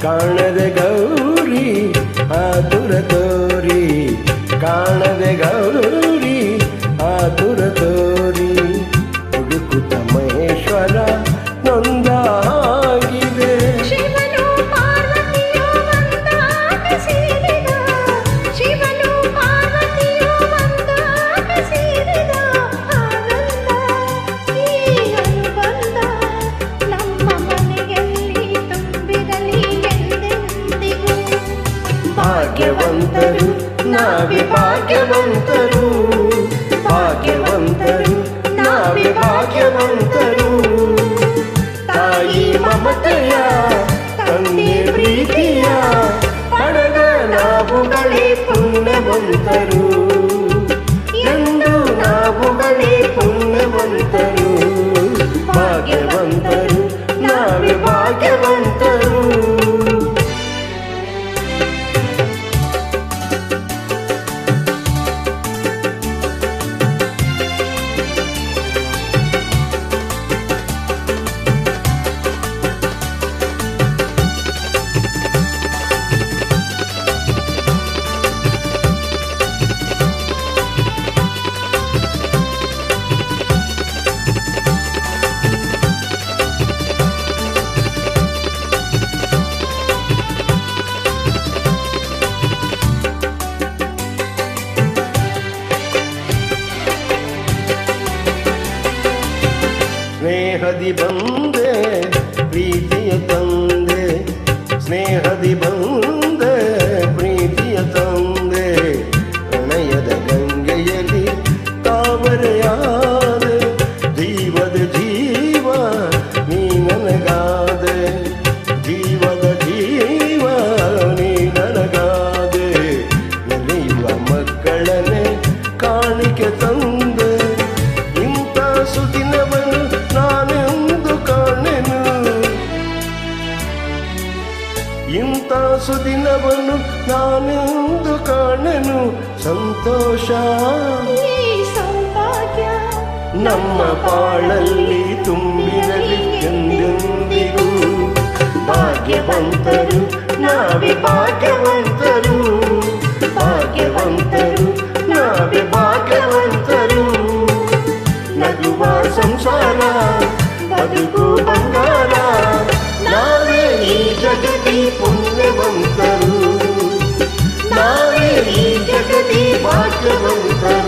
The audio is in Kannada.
ಕಾಣದೆ ಗೌರಿ ಆತುರ ತೋರಿ, ಕಾಣದೆ ಗೌರಿ ಆತುರ ತೋರಿ, ಹುಡುಕುತ್ತ ಮಹೇಶ್ವರ ನೊಂದಾಗಿದೆ. ಶಿವನು ಪಾರ್ವತಿಯು ಒಂದಾಗ ಸೇರಿದ, ಶಿವನು ಪಾರ್ವತಿಯು ಒಂದಾಗ ಸೇರಿದ ಆನಂದ, ಈ ಅನುಬಂಧ ನಮ್ಮ ಮನೆಯಲ್ಲಿ ತುಂಬಿರಲಿ ಎಂದೆಂದಿಗೂ. ಭಾಗ್ಯವಂತರು ನಾವೇ ಭಾಗ್ಯವಂತರು, ಭಾಗ್ಯವಂತರು ನಾವೇ ಭಾಗ್ಯವಂತರು. ತಾಯಿ ಮಮತೆಯ ತಂದೆ ಪ್ರೀತಿಯ ಪಡೆದ ನಾವುಗಳೇ ಪುಣ್ಯವಂತರು, ಎಂದು ನಾವುಗಳೇ ಪುಣ್ಯವಂತರು. ಭಾಗ್ಯವಂತರು ನಾವೇ ಭಾಗ್ಯವಂತರು. ಸ್ನೇಹದಿ ಬಂದೆ ಪ್ರೀತಿಯ ತಂದೆ, ಸ್ನೇಹದಿ ಬಂದೆ ಪ್ರೀತಿಯ ತಂದೆ, ಪ್ರಣಯದ ಗಂಗೆಯಲ್ಲಿ ತಾವರೆಯಾದೆ, ಜೀವದ ಜೀವ ನೀ ನನಗಾದೆ, ಜೀವದ ಜೀವ ನೀ ನನಗಾದೆ. ನೆನೆಯುವ ಮಕ್ಕಳನ್ನೇ ಕಾಣಿಕೆ ತಂದೆ, ಇಂಥ ಸುದಿನವನ್ನು ನಾನೆಂದು ಕಾಣೆನು, ಇಂಥ ಸುದಿನವನ್ನು ನಾನೆಂದು ಕಾಣೆನು. ಸಂತೋಷ ಈ ಸೌಭಾಗ್ಯ ನಮ್ಮ ಬಾಳಲ್ಲಿ ತುಂಬಿರಲಿ ಎಂದೆಂದಿಗೂ. ಭಾಗ್ಯವಂತರು ನಾವೇ ಭಾಗ್ಯವಂತರು, ಭಾಗ್ಯವಂತರು ನಾವೇ ಭಾಗ್ಯವಂತರು. ನಗುವ ಸಂಸಾರ ಬದುಕು ಬಂಗಾರ, ನಾವೇ ಈ ಜಗತಿ ಪುಣ್ಯವಂತರು, ನಾವೇ ಈ ಜಗತಿ ಭಾಗ್ಯವಂತರು.